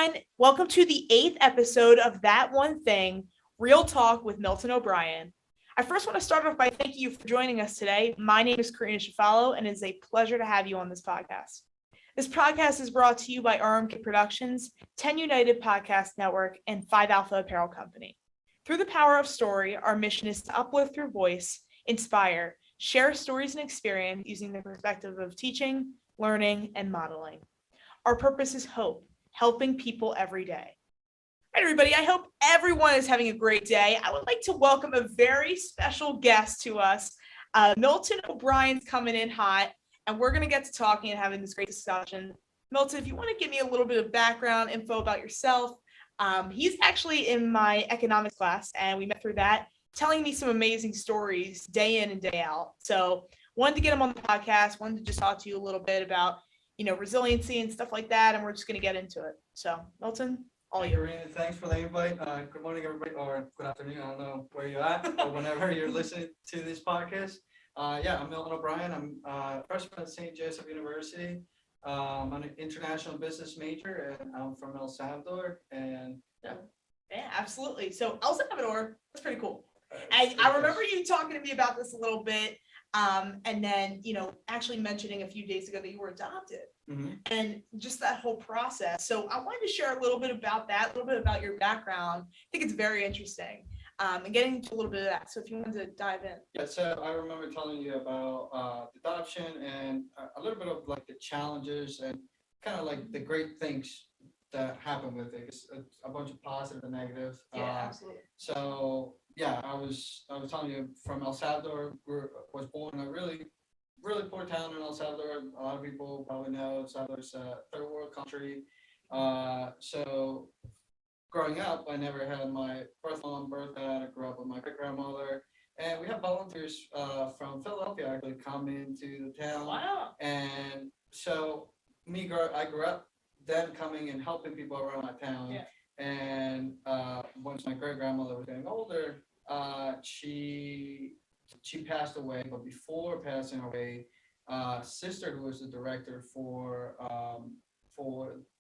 everyone. Welcome to the 8th episode of That One Thing, Real Talk with Milton O'Brien. I first want to start off by thanking you for joining us today. My name is Karina Shafalo, and it is a pleasure to have you on this podcast. This podcast is brought to you by RMK Productions, 10 United Podcast Network, and 5 Alpha Apparel Company. Through the power of story, our mission is to uplift through voice, inspire, share stories and experience using the perspective of teaching, learning, and modeling. Our purpose is hope, helping people every day. All right, everybody, I hope everyone is having a great day. I would like to welcome a very special guest to us. Milton O'Brien's coming in hot, and we're going to get to talking and having this great discussion. Milton, if you want to give me a little bit of background info about yourself, he's actually in my economics class, and we met through that, telling me some amazing stories day in and day out. So wanted to get him on the podcast, wanted to just talk to you a little bit about resiliency and stuff like that, and we're just going to get into it. So, Milton, all you. Thanks for the invite. Good morning, everybody, or good afternoon. I don't know where you're at, or whenever you're listening to this podcast. I'm Milton O'Brien. I'm a freshman at St. Joseph University. I'm an international business major, and I'm from El Salvador. And yeah, absolutely. So, El Salvador, that's pretty cool. I remember you talking to me about this a little bit. And then, actually mentioning a few days ago that you were adopted and just that whole process. So I wanted to share a little bit about that, a little bit about your background. I think it's very interesting and getting into a little bit of that. So if you wanted to dive in. Yeah, so I remember telling you about adoption and a little bit of like the challenges and kind of like the great things that happen with it. It's a bunch of positive and negative. Yeah, absolutely. So yeah, I was telling you from El Salvador. Was born in a really poor town in El Salvador. A lot of people probably know El Salvador's a third world country. So growing up, I never had my birth mom, birth dad. I grew up with my great grandmother, and we have volunteers from Philadelphia actually come into the town. Wow! And so I grew up then coming and helping people around my town. Yeah. And once my great grandmother was getting older, she passed away. But before passing away, sister, who was the director for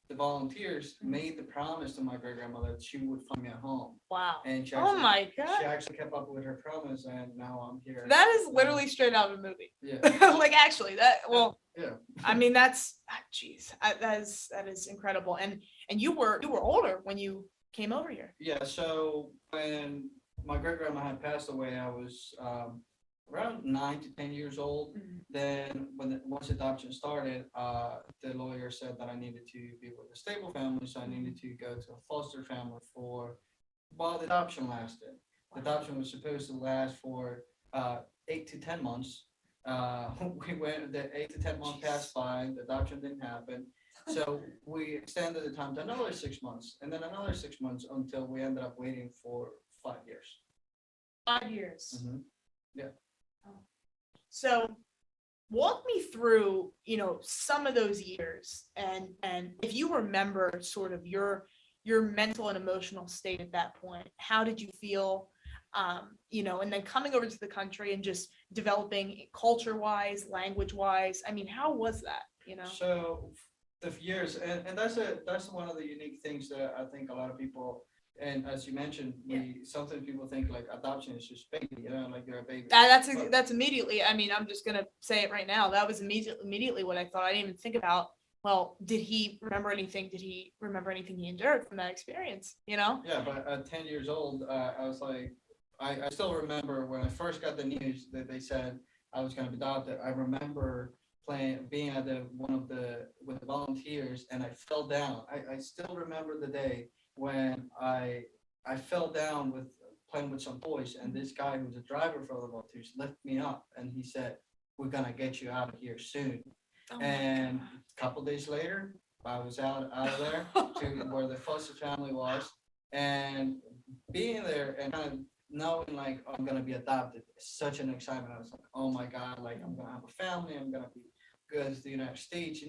the volunteers, made the promise to my great grandmother that she would find me a home. Wow! And she oh my God! She actually kept up with her promise, and now I'm here. That is literally straight out of a movie. Yeah. Like actually, that well. Yeah. I mean, that's geez, that is incredible. And you were older when you came over here. Yeah. So when my great grandma had passed away, I was around 9 to 10 years old. Mm-hmm. Then once adoption started, the lawyer said that I needed to be with a stable family, so I needed to go to a foster family while the adoption lasted. The adoption was supposed to last for 8 to 10 months. We went, the 8 to 10 months passed by, the adoption didn't happen. So we extended the time to another 6 months, and then another 6 months until we ended up waiting for 5 years. 5 years. Mm-hmm. Yeah. So walk me through, some of those years and if you remember sort of your mental and emotional state at that point. How did you feel? And then coming over to the country and just developing culture-wise, language-wise. I mean, how was that? So the years, and that's one of the unique things that I think a lot of people, and as you mentioned, sometimes people think like adoption is just baby, like you're a baby. That's immediately. I mean, I'm just gonna say it right now. That was immediately what I thought. I didn't even think about. Well, did he remember anything? Did he remember anything he endured from that experience? Yeah, but at 10 years old, I was like, I still remember when I first got the news that they said I was going to be adopted. I remember being at with the volunteers, and I fell down. I still remember the day when I fell down playing with some boys, and this guy who was a driver for the volunteers lifted me up, and he said, "We're gonna get you out of here soon." Oh and a couple days later, I was out of there to where the foster family was, and being there and kind of knowing like I'm gonna be adopted, such an excitement. I was like, oh my God, like I'm gonna have a family, I'm gonna be good to the United States.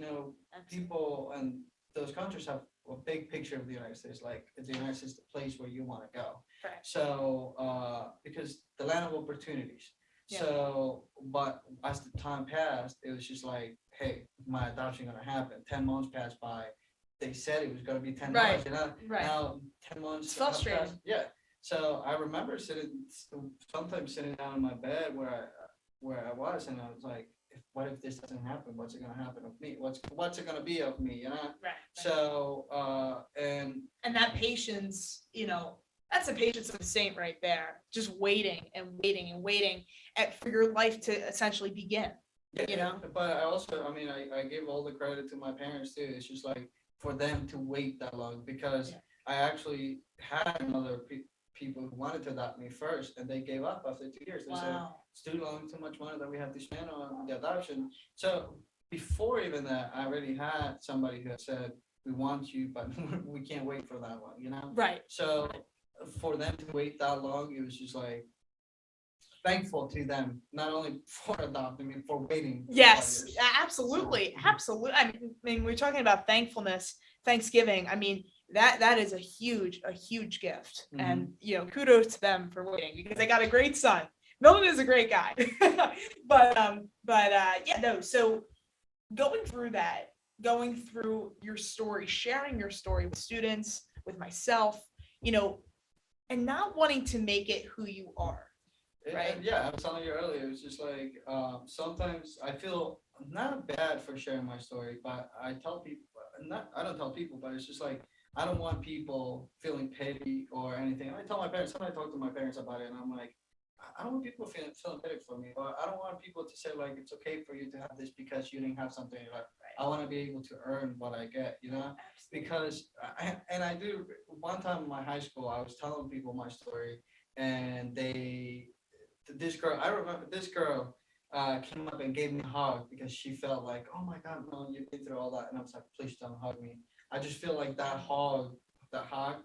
People and those countries have a big picture of the United States, like the United States, the place where you want to go. Right. So because the land of opportunities. Yeah. So, but as the time passed, it was just like, hey, my adoption gonna happen. 10 months passed by. they said it was going to be 10 Right. months, you know. Right. Now 10 months. It's frustrating. Yeah. So I remember sometimes sitting down in my bed where I was, and I was like, what if this doesn't happen? What's it gonna happen of me? What's it gonna be of me? You know. Right. So and that patience, that's the patience of a saint right there. Just waiting and waiting and waiting for your life to essentially begin. yeah, but I also, I mean, I give all the credit to my parents too. It's just like for them to wait that long, because I actually had another people who wanted to adopt me first, and they gave up after 2 years. They said it's too long, too much money that we have to spend on the adoption. So before even that, I already had somebody who had said, we want you, but we can't wait for that one, you know. Right. So for them to wait that long, it was just like thankful to them, not only for adopting me, for waiting. Yes, absolutely. Absolutely. I mean, we're talking about thankfulness, Thanksgiving. I mean, that is a huge gift. And, kudos to them for waiting, because they got a great son. Milton is a great guy. Yeah, no. So going through your story, sharing your story with students, with myself, and not wanting to make it who you are. Right. Yeah, I was telling you earlier, it's just like sometimes I feel not bad for sharing my story, but I tell people, I don't tell people, but it's just like I don't want people feeling pity or anything. I tell my parents, sometimes I talk to my parents about it, and I'm like, I don't want people feeling pity for me, or I don't want people to say like it's okay for you to have this because you didn't have something. Like I want to be able to earn what I get, because I do. One time in my high school, I was telling people my story, and this girl, I remember this girl came up and gave me a hug because she felt like, oh my God, no, you've been through all that. And I was like, please don't hug me. I just feel like that hug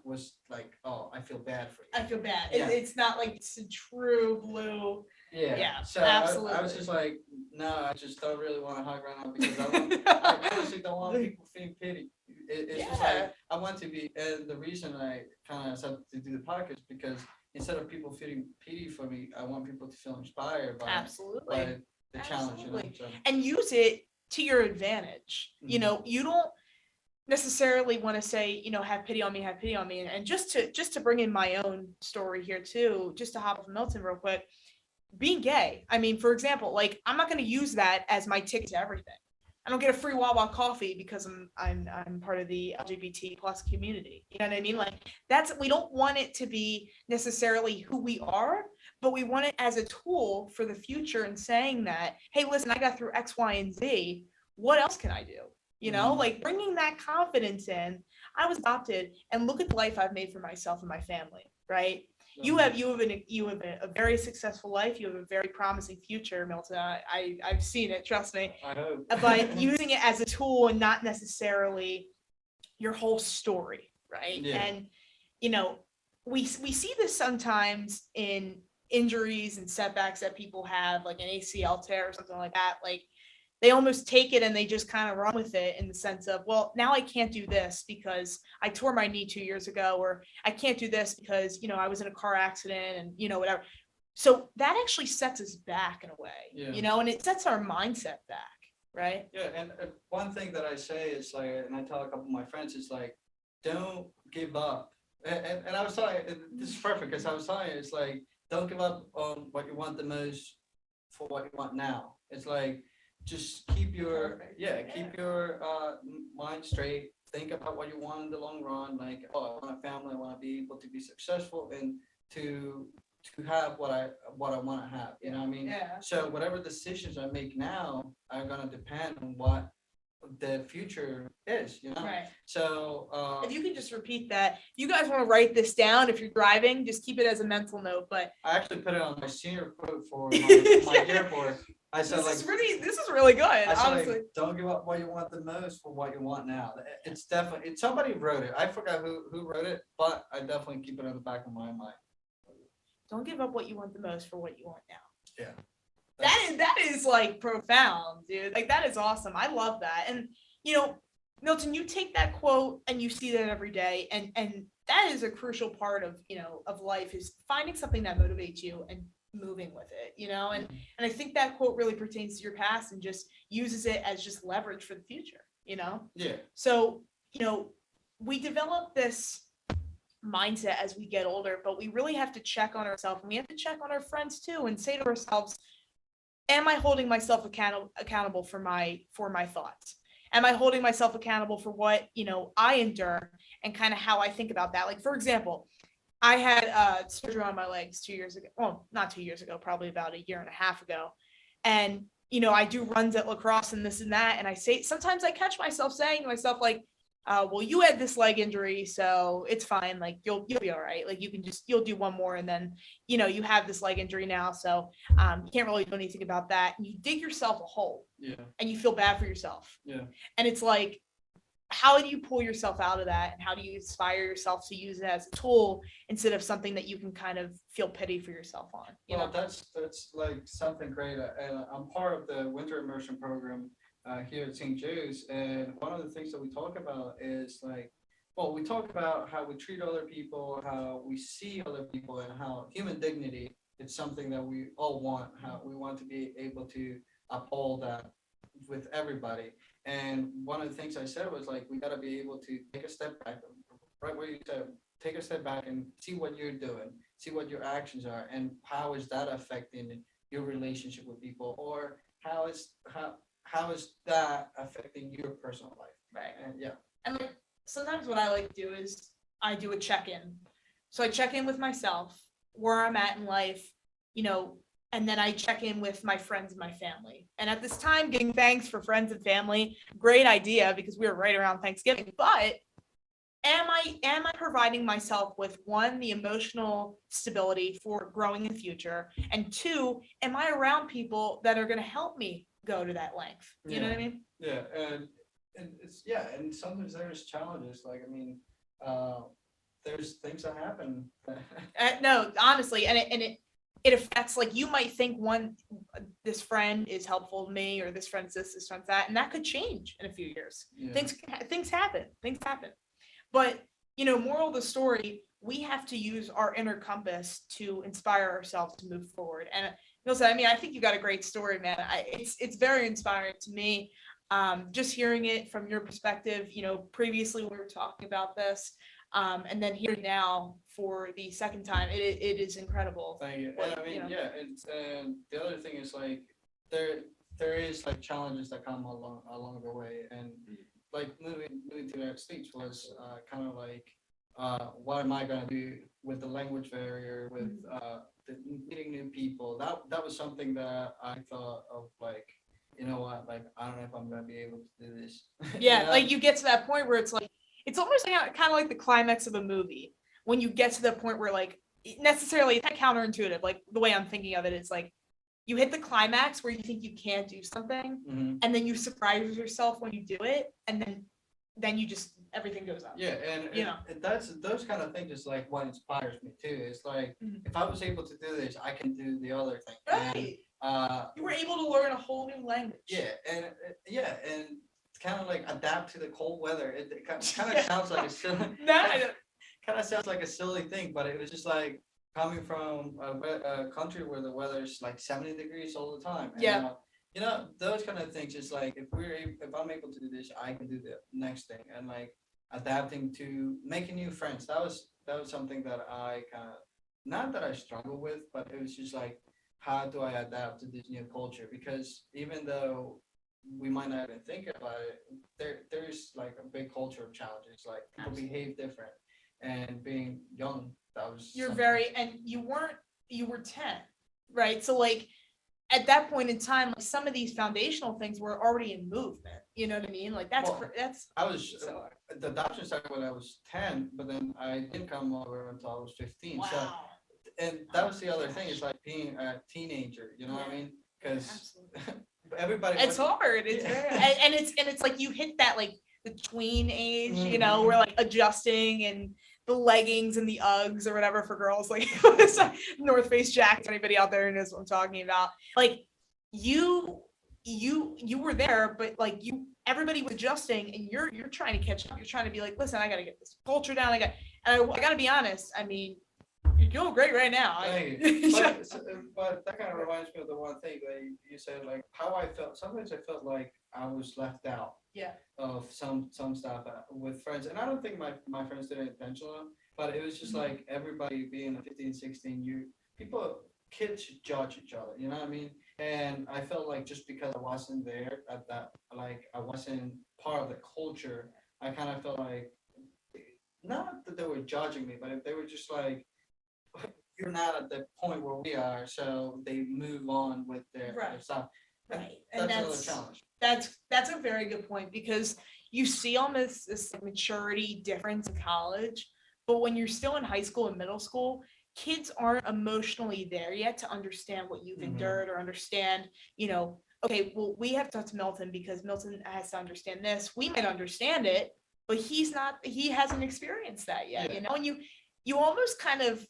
was like, oh, I feel bad for you. I feel bad. Yeah. It's not like it's a true blue. Yeah. So absolutely. I was just like, no, I just don't really want to hug right now, because I honestly don't want people feeling pity. It's just like, I want to be, and the reason I kind of decided to do the podcast, because instead of people feeling pity for me, I want people to feel inspired by the challenge. And use it to your advantage. Mm-hmm. You don't necessarily want to say, have pity on me, and just to bring in my own story here too, just to hop off Milton real quick. Being gay, I mean, for example, like I'm not going to use that as my ticket to everything. I don't get a free Wawa coffee because I'm part of the LGBT plus community. You know what I mean? Like we don't want it to be necessarily who we are, but we want it as a tool for the future, and saying that, hey, listen, I got through X, Y, and Z. What else can I do? Like bringing that confidence in. I was adopted, and look at the life I've made for myself and my family. Right? You have a very successful life. You have a very promising future, Milton. I've seen it. Trust me. I hope. But using it as a tool and not necessarily your whole story, right? Yeah. And we see this sometimes in injuries and setbacks that people have, like an ACL tear or something like that. Like they almost take it and they just kind of run with it, in the sense of, well, now I can't do this because I tore my knee 2 years ago, or I can't do this because, I was in a car accident and, whatever. So that actually sets us back in a way, and it sets our mindset back, right? Yeah, and one thing that I say is like, and I tell a couple of my friends, is like, don't give up. And I was telling you, this is perfect, because I was telling you, it's like, don't give up on what you want the most for what you want now. It's like, just keep your mind straight. Think about what you want in the long run. Like, oh, I want a family. I want to be able to be successful and to have what I want to have. You know what I mean? Yeah. So whatever decisions I make now are gonna depend on what the future is. Right. So if you can just repeat that, if you guys want to write this down, if you're driving, just keep it as a mental note. But I actually put it on my senior quote for my yearboard. I said, this is really good. I said, honestly, don't give up what you want the most for what you want now. It's definitely, somebody wrote it. I forgot who wrote it, but I definitely keep it in the back of my mind. Don't give up what you want the most for what you want now. Yeah. That is like profound, dude. Like that is awesome. I love that. And Milton, you take that quote and you see that every day, and that is a crucial part of of life, is finding something that motivates you and moving with it, and I think that quote really pertains to your past and just uses it as just leverage for the future. Yeah. So we develop this mindset as we get older, but we really have to check on ourselves, and we have to check on our friends too, and say to ourselves, am I holding myself accountable for my thoughts? Am I holding myself accountable for what, I endure, and kind of how I think about that? Like, for example, I had surgery on my legs 2 years ago. Well, not 2 years ago, probably about a year and a half ago. And, I do runs at lacrosse and this and that. And sometimes I catch myself saying to myself, like, well, you had this leg injury, so it's fine. Like, you'll be all right. Like, you'll do one more, and then, you have this leg injury now. So you can't really do anything about that. And you dig yourself a hole. Yeah. And you feel bad for yourself. Yeah. And it's like, how do you pull yourself out of that, and how do you inspire yourself to use it as a tool instead of something that you can kind of feel pity for yourself on? That's like something great, and I'm part of the winter immersion program here at St. Joe's, and one of the things that we talk about is like, well, we talk about how we treat other people, how we see other people, and how human dignity is something that we all want. How we want to be able to uphold that with everybody. And one of the things I said was like, we got to be able to take a step back, right where you said, take a step back and see what you're doing, see what your actions are, and how is that affecting your relationship with people, or how is that affecting your personal life? Right. And yeah. And like, sometimes what I like to do is I do a check-in. So I check in with myself, where I'm at in life, and then I check in with my friends and my family. And at this time, giving thanks for friends and family, great idea, because we were right around Thanksgiving. But am I providing myself with, one, the emotional stability for growing in the future, and two, am I around people that are going to help me go to that length? You know what I mean? Yeah, and it's and sometimes there's challenges. Like, I mean, there's things that happen. No, honestly, and it affects, like, you might think this friend is helpful to me, or this friend's this friend's that, and that could change in a few years. Yeah. Things happen. But, moral of the story, we have to use our inner compass to inspire ourselves to move forward. And Milton, I mean, I think you got a great story, man. It's very inspiring to me. Just hearing it from your perspective, previously we were talking about this, and then here now for the second time, it is incredible. Thank you. And I mean, and the other thing is like, there is like challenges that come along the way, and like moving to the United States was kind of like, what am I gonna do with the language barrier, with meeting new people? That was something that I thought of, like, you know what, like, I don't know if I'm gonna be able to do this. Yeah, like, you get to that point where it's like, it's almost like, kind of like the climax of a movie, when you get to the point where, like, necessarily it's not counterintuitive, like the way I'm thinking of it is like, you hit the climax where you think you can't do something, and then you surprise yourself when you do it, and then you just, everything goes up. Yeah, and that's those kind of things is like what inspires me too. It's like, if I was able to do this, I can do the other thing. Right. And, you were able to learn a whole new language. Yeah, and it's kind of like adapt to the cold weather. It kind of sounds like a silly. Kind of sounds like a silly thing, but it was just like coming from a country where the weather is like 70 degrees all the time. And, those kind of things. It's like, if I'm able to do this, I can do the next thing. And like adapting to making new friends. That was something that I kind of, not that I struggle with, but it was just like, how do I adapt to this new culture? Because even though we might not even think about it, there's like a big culture of challenges. Like, people behave different, and being young, that was you were 10, right? So like, at that point in time, like, some of these foundational things were already in movement. You know what I mean? Like, that's I was the adoption started when I was 10, but then I didn't come over until I was 15. Wow. So, and that was the other thing, is like being a teenager. You know what I mean? Because everybody. It's hard. It's very, and it's like you hit that, like, the tween age. We're like adjusting, and the leggings and the Uggs or whatever for girls, like North Face jackets. Anybody out there knows what I'm talking about. Like, you were there, but like, everybody was adjusting, and you're trying to catch up. You're trying to be like, listen, I gotta get this culture down. I gotta be honest. I mean, you're doing great right now. Thank you. But that kind of reminds me of the one thing that you said, like how I felt. Sometimes I felt like I was left out Yeah. of some stuff with friends, and I don't think my friends did it intentionally, but it was just like everybody being 15, 16, kids should judge each other, you know what I mean? And I felt like just because I wasn't there at that, like I wasn't part of the culture, I kind of felt like, not that they were judging me, but if they were just like, you're not at the point where we are, so they move on with their stuff. Right. And And that's another challenge. that's a very good point, because you see almost this maturity difference in college, but when you're still in high school and middle school, kids aren't emotionally there yet to understand what you've endured, or understand, okay, well, we have to talk to Milton because Milton has to understand this. We might understand it, but he hasn't experienced that yet, Yeah. and you almost kind of,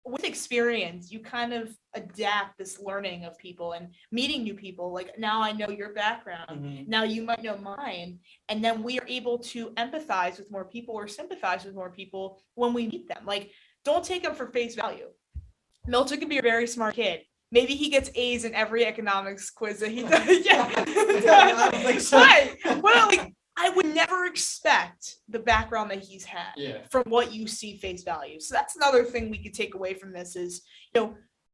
with experience, you kind of adapt this learning of people and meeting new people. Like, now I know your background, now you might know mine, and then we are able to empathize with more people or sympathize with more people when we meet them. Like, don't take them for face value. Milton can be a very smart kid. Maybe he gets A's in every economics quiz that he does. Yeah. I don't think so. Well, like, I would never expect the background that he's had from what you see face value. So that's another thing we could take away from this is,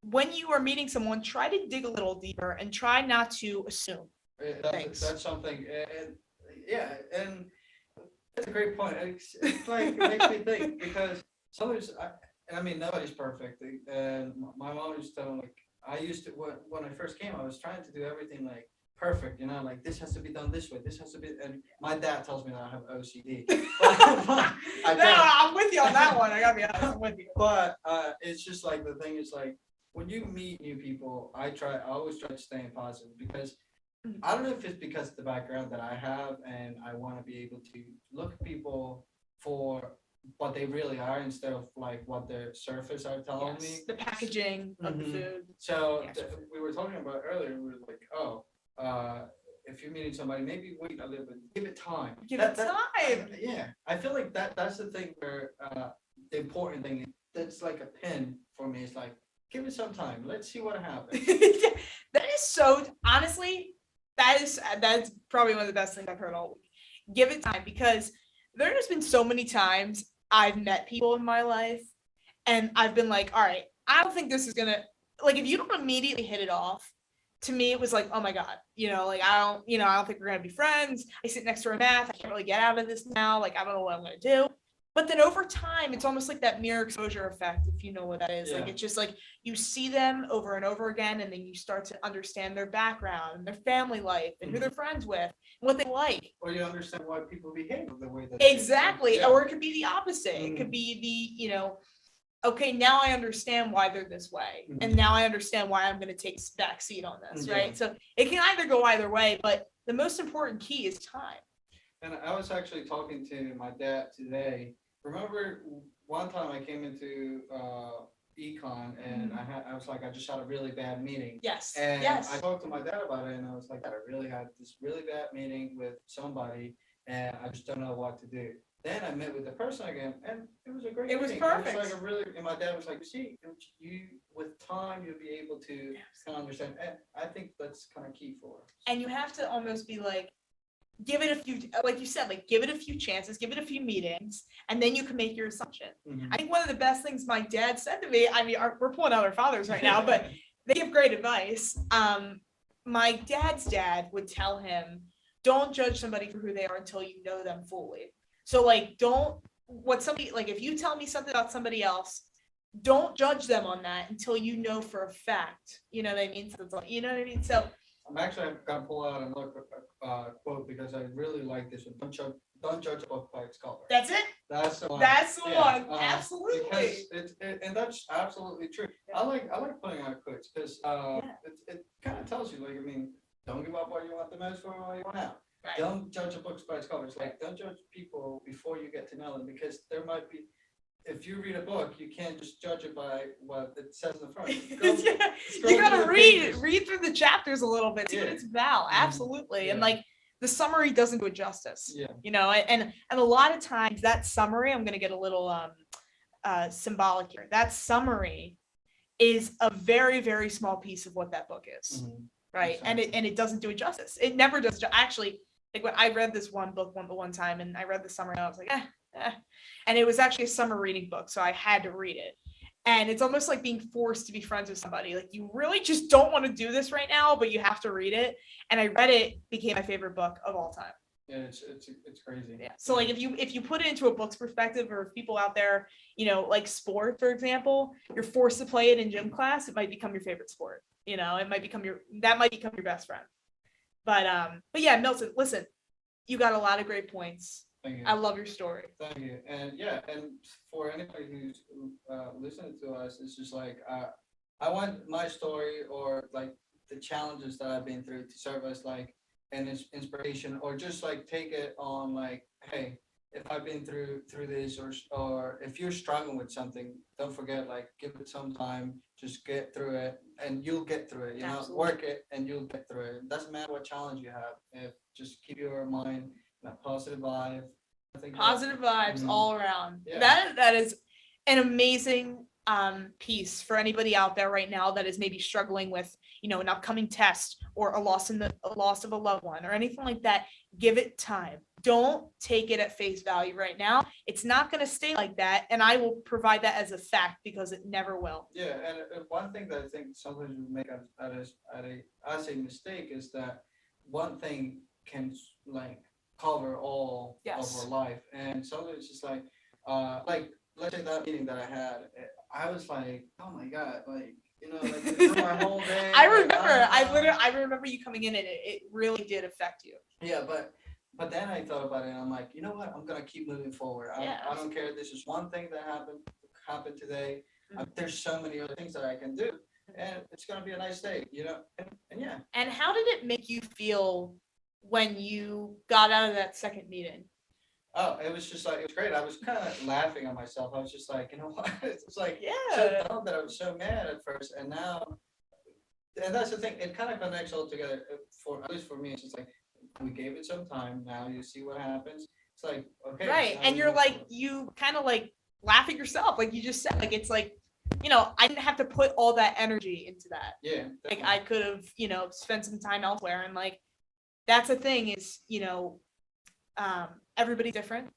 when you are meeting someone, try to dig a little deeper and try not to assume. That's something, and that's a great point. It's like, it makes me think, because sometimes, I mean, nobody's perfect, and my mom used to tell me, like, I used to, when I first came, I was trying to do everything like perfect, like this has to be done this way, this has to be, and my dad tells me that I have OCD. I'm with you on that one. I gotta be honest, I'm with you. But it's just like, the thing is, like, when you meet new people, I always try to stay positive, because I don't know if it's because of the background that I have, and I want to be able to look at people for what they really are, instead of like what their surface are telling me. The packaging of the food. So we were talking about earlier, we were like, if you're meeting somebody, maybe wait a little bit, give it time. Give it time. I feel like that's the thing where the important thing, that's like a pin for me. It's like, give it some time. Let's see what happens. That is so, honestly, that's probably one of the best things I've heard all week. Give it time, because there has been so many times I've met people in my life and I've been like, all right, I don't think this is gonna, like, if you don't immediately hit it off, to me it was like, oh my God, like, I don't think we're gonna be friends. I sit next to her math, I can't really get out of this now, like, I don't know what I'm gonna do. But then over time, it's almost like that mirror exposure effect, if you know what that is. Like, it's just like you see them over and over again, and then you start to understand their background and their family life and who they're friends with and what they like. Or you understand why people behave the way that they exactly. Or it could be the opposite. It could be the, okay, now I understand why they're this way. And now I understand why I'm going to take a back seat on this, right? So it can either go either way, but the most important key is time. And I was actually talking to my dad today. Remember one time I came into econ, and I was like, I just had a really bad meeting. Yes. And I talked to my dad about it, and I was like, I really had this really bad meeting with somebody, and I just don't know what to do. Then I met with the person again, and it was a great meeting. Was perfect. It was like and my dad was like, you with time, you'll be able to kind of understand. And I think that's kind of key for us. And you have to almost be like, give it a few, like you said, like, give it a few chances, give it a few meetings, and then you can make your assumption. I think one of the best things my dad said to me, I mean, we're pulling out our fathers right now, but they give great advice. My dad's dad would tell him, don't judge somebody for who they are until you know them fully. So, like, if you tell me something about somebody else, don't judge them on that until you know for a fact. You know what I mean? So I'm actually gonna pull out another quote, because I really like this one. Don't judge a book by its cover. That's it. That's the one. That's the one. Absolutely. Because and that's absolutely true. I like putting out quotes, because it kind of tells you, like, I mean, don't give up what you want the most for what you want out. Right. Don't judge a book by its cover. It's like, don't judge people before you get to know them, because there might be. If you read a book, you can't just judge it by what it says in the front. You gotta read through the chapters a little bit, see what it's about. Absolutely. And like, the summary doesn't do it justice. And a lot of times that summary, I'm gonna get a little symbolic here. That summary is a very, very small piece of what that book is, right? Exactly. And it doesn't do it justice. It never does. Actually, like when I read this one book one time, and I read the summary, and I was like, and it was actually a summer reading book, so I had to read it. And it's almost like being forced to be friends with somebody. Like you really just don't want to do this right now, but you have to read it. And I read it, became my favorite book of all time. Yeah, it's crazy. Yeah. So like if you put it into a book's perspective, or if people out there, like sport, for example, you're forced to play it in gym class, it might become your favorite sport. It might become your best friend. But yeah, Milton, listen, you got a lot of great points. Thank you. I love your story. Thank you. And yeah, and for anybody who's listening to us, it's just like I want my story or like the challenges that I've been through to serve as like an inspiration, or just like take it on like, hey, if I've been through this, or if you're struggling with something, don't forget, like, give it some time, just get through it, and you'll get through it. Absolutely. Work it, and you'll get through it. It doesn't matter what challenge you have. If just keep your mind in a positive vibe. Positive vibes all around. Yeah. That is an amazing piece for anybody out there right now that is maybe struggling with an upcoming test, or a loss of a loved one, or anything like that. Give it time. Don't take it at face value right now. It's not going to stay like that, and I will provide that as a fact, because it never will. Yeah, and one thing that I think sometimes we make as a mistake is that one thing can like cover all of our life, and sometimes it's just like let's say that meeting that I had, I was like, oh my god, like like my whole day. I remember you coming in, and it really did affect you. Yeah, but then I thought about it, and I'm like, you know what? I'm gonna keep moving forward. I don't care. This is one thing that happened today. There's so many other things that I can do, and it's gonna be a nice day, and yeah. And how did it make you feel when you got out of that second meeting? Oh, it was just like, it was great. I was kind of laughing at myself. I was just like, you know what? It's like so dumb that I was so mad at first, and now, and that's the thing. It kind of connects all together. For at least for me, it's just like, we gave it some time. Now you see what happens. It's like, okay, right, and you're like, you kind of like laugh at yourself, like you just said, like it's like, I didn't have to put all that energy into that. Yeah, definitely. Like I could have, spent some time elsewhere, and like that's the thing is, everybody's different,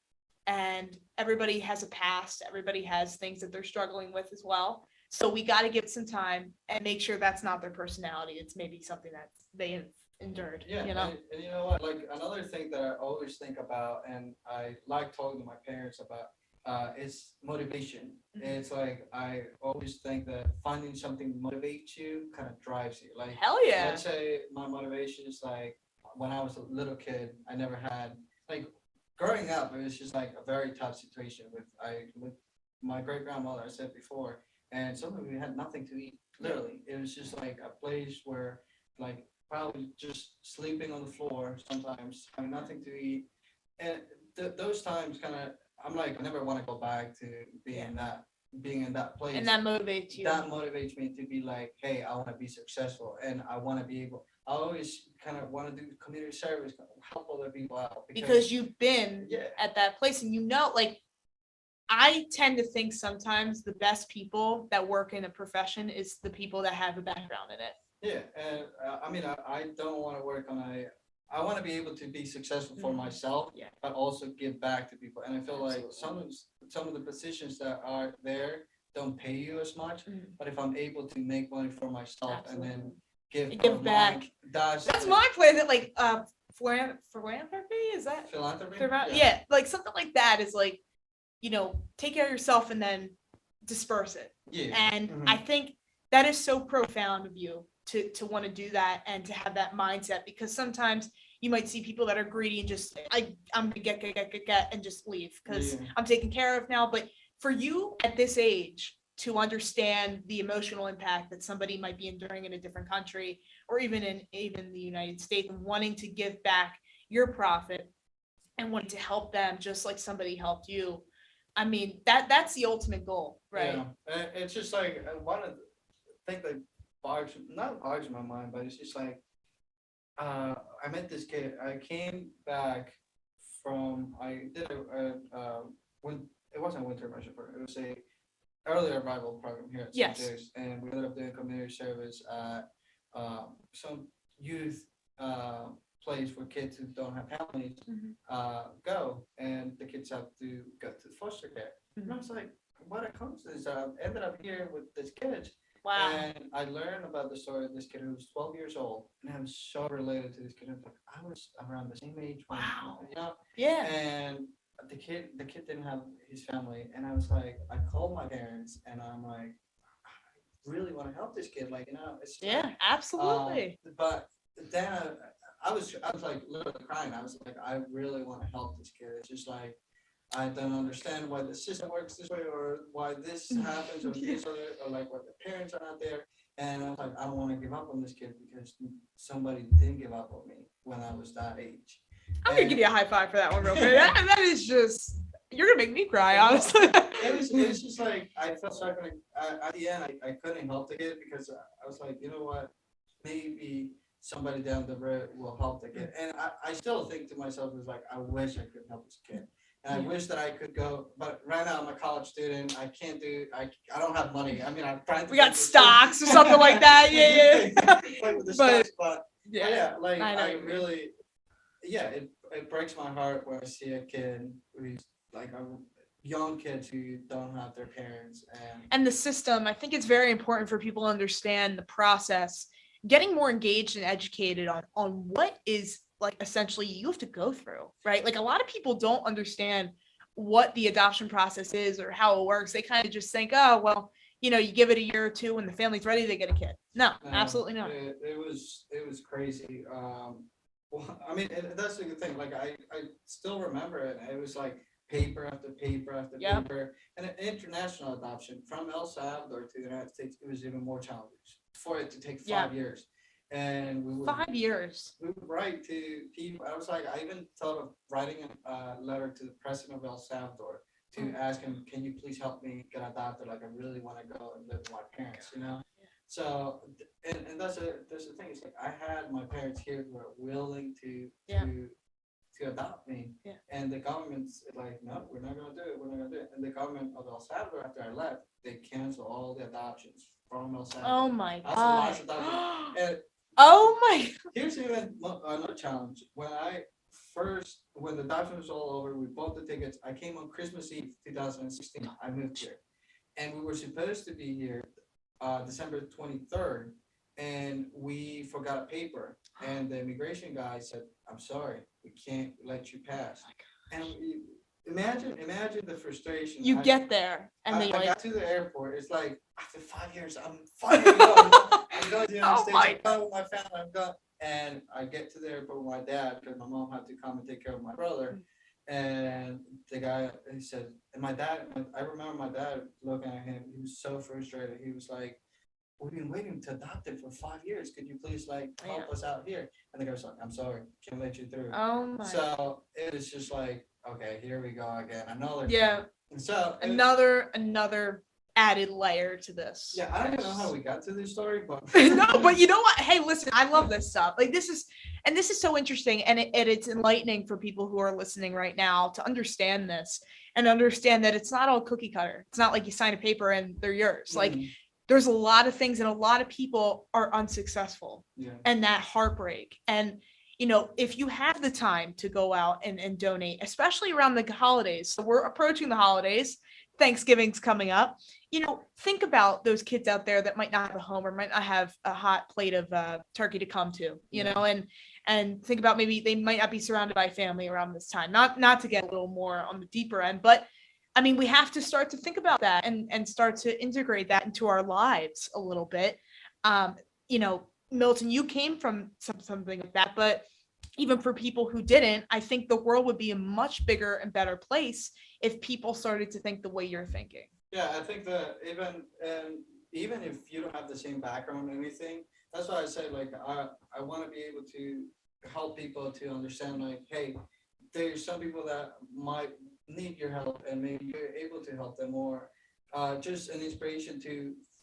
and everybody has a past. Everybody has things that they're struggling with as well. So we got to give it some time and make sure that's not their personality. It's maybe something that they have endured. Yeah, and you know what? Like another thing that I always think about, and I like talking to my parents about, is motivation. It's like I always think that finding something motivates you kind of drives you. Like, hell yeah. Let's say my motivation is like when I was a little kid, I never had like growing up. It was just like a very tough situation with my great grandmother. I said before, and sometimes we had nothing to eat. Literally, it was just like a place where like probably just sleeping on the floor sometimes, having nothing to eat, and those times kind of. I'm like, I never want to go back to being in that place. And that motivates you. That motivates me to be like, hey, I want to be successful, and I want to be able. I always kind of want to do community service, help other people out. Because you've been at that place, and like, I tend to think sometimes the best people that work in a profession is the people that have a background in it. Yeah, and I mean, I don't want to work on I want to be able to be successful for myself, but also give back to people. And I feel like some of the positions that are there don't pay you as much. But if I'm able to make money for myself and then give back, that's my plan. That like philanthropy, is that philanthropy? Yeah, like something like that is like, take care of yourself and then disperse it. Yeah. And I think that is so profound of you to want to do that and to have that mindset, because sometimes you might see people that are greedy and just I'm gonna get and just leave because I'm taken care of now. But for you at this age to understand the emotional impact that somebody might be enduring in a different country, or even in the United States, and wanting to give back your profit and wanting to help them just like somebody helped you, I mean, that's the ultimate goal, right? Yeah, it's just like one of the things that bogs my mind, but it's just like I met this kid. I came back from I did it wasn't a winter immersion program. It was early arrival program here at Yes. St. James, and we ended up doing community service at some youth place where kids who don't have families go, and the kids have to go to foster care. And I was like, what a coincidence! I ended up here with this kid, Wow. and I learned about the story of this kid who was 12 years old, and I was so related to this kid. I was like, I was around the same age when, Wow. you know, Yeah. and the kid didn't have his family, and I was like, I called my parents, and I'm like, I really want to help this kid, like, it's Yeah, like, absolutely. but then I was like literally crying. I was like, I really want to help this kid. It's just like I don't understand why the system works this way, or why this happens, or this other, or like why the parents are not there. And I was like, I don't want to give up on this kid because somebody didn't give up on me when I was that age. I'm gonna give you a high five for that one real quick. That is just, you're gonna make me cry, honestly. It was just like I felt sorry for at the end. I couldn't help the kid because I was like, you know what, maybe somebody down the road will help the kid. And I still think to myself, is like, I wish I could help this kid. And I wish that I could go, but right now I'm a college student. I can't do. I don't have money. I mean, I'm trying to. We got stocks or something like that. Yeah. Like with the But- stocks, but Yeah. yeah, like I know I what you mean. really, yeah, it breaks my heart when I see a kid who's like a young kids who don't have their parents, And the system, I think it's very important for people to understand the process, getting more engaged and educated on what is like essentially you have to go through, right? Like a lot of people don't understand what the adoption process is or how it works. They kind of just think, oh, well, you give it a year or two when the family's ready, they get a kid. No, absolutely not. It was crazy. Well, I mean, that's the good thing. Like I still remember it. It was like paper after paper after Yep. paper, and an international adoption from El Salvador to the United States. It was even more challenging for it to take 5 years. And we would 5 years. we would write to people. I was like, I even thought of writing a letter to the president of El Salvador to ask him, can you please help me get adopted? Like, I really want to go and live with my parents, So, and that's the thing. It's like I had my parents here who were willing to adopt me, and the government's like, no, we're not gonna do it. We're not gonna do it. And the government of El Salvador, after I left, they canceled all the adoptions from El Salvador. Oh my That's the last god. adoption. And Oh my. here's even another challenge. When the adoption was all over, we bought the tickets. I came on Christmas Eve 2016. I moved here, and we were supposed to be here December 23rd, and we forgot a paper. And the immigration guy said, "I'm sorry, we can't let you pass." And imagine the frustration. You get there and I they like, got to the airport. It's like after 5 years, I'm finally going. I'm going to the United States. I'm going with my family. I'm going, and I get to the airport with my dad because my mom had to come and take care of my brother. And the guy, he said, and my dad, I remember my dad looking at him. He was so frustrated. He was like, "We've been waiting to adopt it for 5 years. Could you please help us out here?" And the guy was like, "I'm sorry, can't let you through." oh my. So it was just like, okay, here we go again. Another. Yeah. And so Another added layer to this. yeah, I don't even know how we got to this story, but No, but you know what? Hey, listen, I love this stuff. Like this is so interesting, and it's enlightening for people who are listening right now to understand this and understand that it's not all cookie cutter. It's not like you sign a paper and they're yours. Like there's a lot of things, and a lot of people are unsuccessful, and that heartbreak. And if you have the time to go out and donate, especially around the holidays. So we're approaching the holidays. Thanksgiving's coming up. Think about those kids out there that might not have a home or might not have a hot plate of turkey to come to, and think about maybe they might not be surrounded by family around this time. Not to get a little more on the deeper end, but I mean, we have to start to think about that and start to integrate that into our lives a little bit. Milton, you came from something like that, but even for people who didn't, I think the world would be a much bigger and better place if people started to think the way you're thinking. Yeah, I think that even if you don't have the same background or anything, that's why I say I want to be able to help people to understand hey, there's some people that might need your help and maybe you're able to help them, or just an inspiration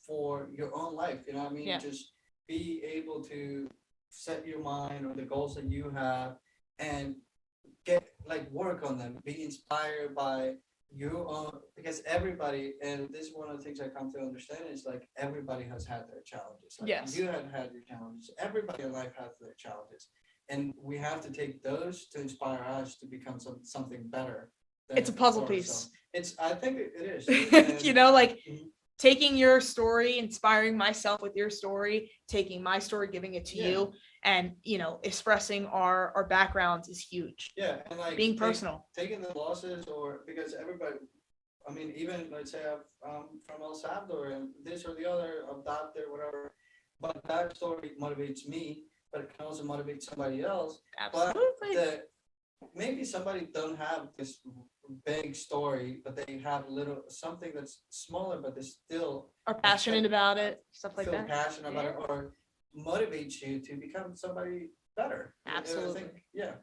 for your own life. You know what I mean? Yeah. Just be able to set your mind on the goals that you have and get work on them. Be inspired by the things that you see, and just be able to because everybody, and this is one of the things I come to understand is like everybody has had their challenges. Like Yes. you have had your challenges. Everybody in life has their challenges, and we have to take those to inspire us to become something better. It's a puzzle for piece. ourselves. I think it is. You know, like Mhm. taking your story, inspiring myself with your story, taking my story, giving it to Yeah. you, and expressing our backgrounds is huge. Yeah, and like Being personal. taking the losses, or because everybody, I mean, even let's say I'm from El Salvador and this or the other, adopted, whatever, but that story motivates me, but it can also motivate somebody else. Absolutely. But maybe somebody don't have this big story, but they have something that's smaller, but they still Are passionate about it, stuff like feel that. passionate about it, or motivates you to become somebody better. I Absolutely. think, yeah.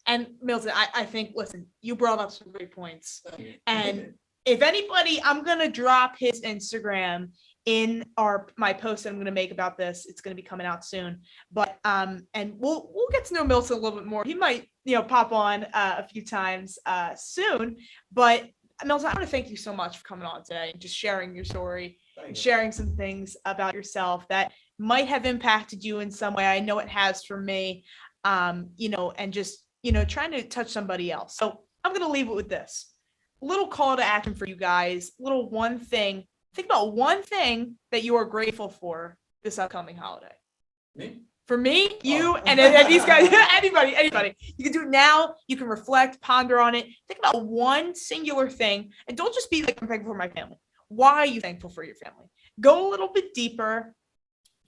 And Milton, I think, listen, you brought up some great points. Thank you. And if anybody, I'm gonna drop his Instagram in my post that I'm gonna make about this. It's gonna be coming out soon. But and we'll get to know Milton a little bit more. He might, pop on a few times soon. But Milton, I want to thank you so much for coming on today and just sharing your story Thank and you. sharing some things about yourself that might have impacted you in some way. I know it has for me. And just trying to touch somebody else. So I'm gonna leave it with this. Little call to action for you guys. Little one thing. Think about one thing that you are grateful for this upcoming holiday. Me? For me, you, Oh. and these guys, anybody. You can do it now. You can reflect, ponder on it. Think about one singular thing, and don't just be like, I'm thankful for my family. Why are you thankful for your family? Go a little bit deeper.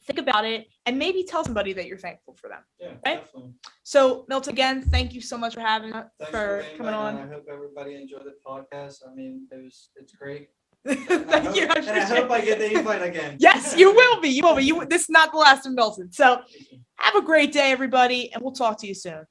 Think about it, and maybe tell somebody that you're thankful for them. Yeah, Right? definitely. So, Milton, again, thank you so much for having us, Thanks for being coming back, on. and I hope everybody enjoyed the podcast. I mean, it's great. Thank you. And I hope I get the invite again. Yes, you will be. You will be. This is not the last of Milton. So have a great day, everybody, and we'll talk to you soon.